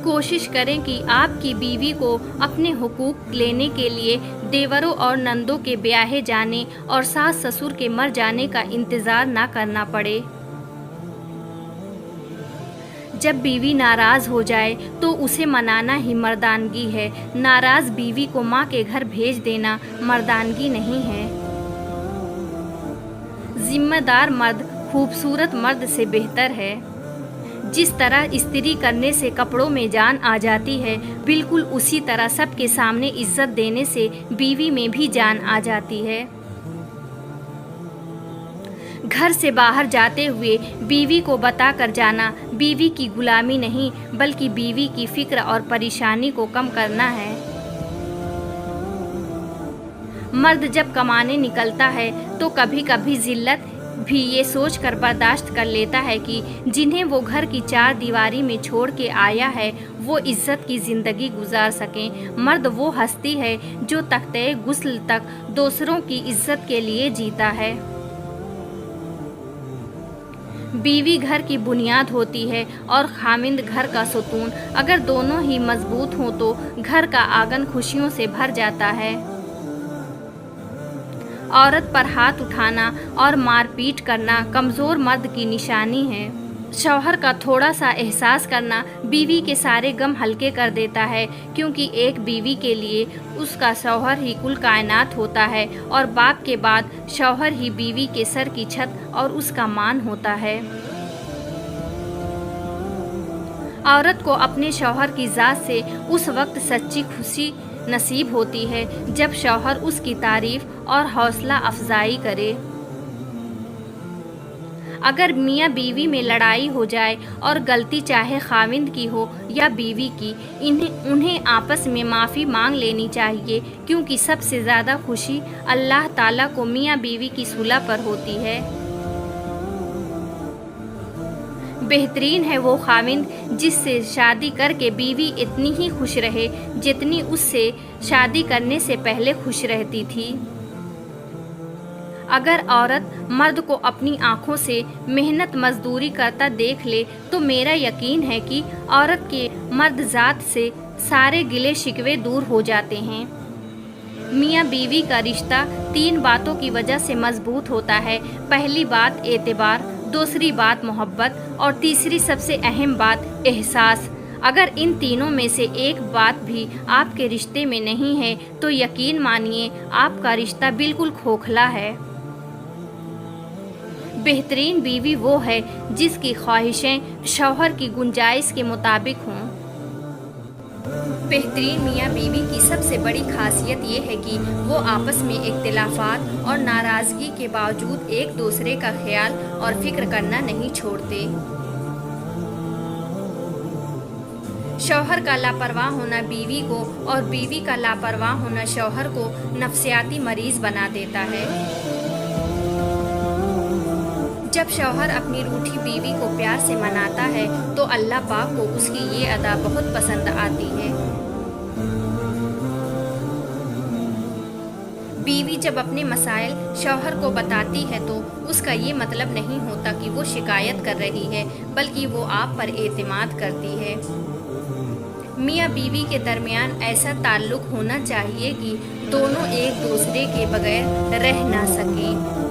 कोशिश करें कि आपकी बीवी को अपने हुकूक लेने के लिए देवरों और नंदों के ब्याहे जाने और सास ससुर के मर जाने का इंतज़ार ना करना पड़े। जब बीवी नाराज़ हो जाए तो उसे मनाना ही मर्दानगी है। नाराज़ बीवी को माँ के घर भेज देना मर्दानगी नहीं है। जिम्मेदार मर्द खूबसूरत मर्द से बेहतर है। जिस तरह इस्त्री करने से कपड़ों में जान आ जाती है, बिल्कुल उसी तरह सबके सामने इज्जत देने से बीवी में भी जान आ जाती है। घर से बाहर जाते हुए बीवी को बता कर जाना बीवी की गुलामी नहीं, बल्कि बीवी की फिक्र और परेशानी को कम करना है। मर्द जब कमाने निकलता है तो कभी कभी जिल्लत भी ये सोच कर बर्दाश्त कर लेता है कि जिन्हें वो घर की चार दीवारी में छोड़ के आया है वो इज्जत की ज़िंदगी गुजार सकें। मर्द वो हस्ती है जो तख्ते गुस्ल तक दूसरों की इज्जत के लिए जीता है। बीवी घर की बुनियाद होती है और खामिंद घर का सुतून। अगर दोनों ही मजबूत हों तो घर का आंगन खुशियों से भर जाता है। औरत पर हाथ उठाना और मारपीट करना कमज़ोर मर्द की निशानी है। शौहर का थोड़ा सा एहसास करना बीवी के सारे गम हल्के कर देता है, क्योंकि एक बीवी के लिए उसका शौहर ही कुल कायनात होता है और बाप के बाद शौहर ही बीवी के सर की छत और उसका मान होता है। औरत को अपने शौहर की ज़ात से उस वक्त सच्ची खुशी नसीब होती है जब शौहर उसकी तारीफ और हौसला अफजाई करे। अगर मियाँ बीवी में लड़ाई हो जाए और गलती चाहे खाविंद की हो या बीवी की, उन्हें आपस में माफ़ी मांग लेनी चाहिए, क्योंकि सबसे ज़्यादा खुशी अल्लाह ताला को मियाँ बीवी की सुलह पर होती है। बेहतरीन है वो खाविंद जिससे शादी करके बीवी इतनी ही खुश रहे जितनी उससे शादी करने से पहले खुश रहती थी। अगर औरत मर्द को अपनी आँखों से मेहनत मजदूरी करता देख ले तो मेरा यकीन है कि औरत के मर्द ज़ात से सारे गिले शिकवे दूर हो जाते हैं। मियाँ बीवी का रिश्ता 3 बातों की वजह से मजबूत होता है। पहली बात एतबार, दूसरी बात मोहब्बत और तीसरी सबसे अहम बात एहसास। अगर इन तीनों में से एक बात भी आपके रिश्ते में नहीं है तो यकीन मानिए आपका रिश्ता बिल्कुल खोखला है। बेहतरीन बीवी वो है जिसकी ख्वाहिशें शौहर की गुंजाइश के मुताबिक हों। बेहतरीन मियाँ बीवी की सबसे बड़ी खासियत ये है कि वो आपस में इख्तिलाफात और नाराज़गी के बावजूद एक दूसरे का ख्याल और फिक्र करना नहीं छोड़ते। शौहर का लापरवाह होना बीवी को और बीवी का लापरवाह होना शौहर को नफ्सियाती मरीज बना देता है। जब शौहर अपनी रूठी बीवी को प्यार से मनाता है तो अल्लाह पाक को उसकी ये अदा बहुत पसंद आती है। बीवी जब अपने मसाइल शौहर को बताती है तो उसका ये मतलब नहीं होता कि वो शिकायत कर रही है, बल्कि वो आप पर एतमाद करती है। मियाँ बीवी के दरमियान ऐसा ताल्लुक़ होना चाहिए कि दोनों एक दूसरे के बगैर रह ना सकें।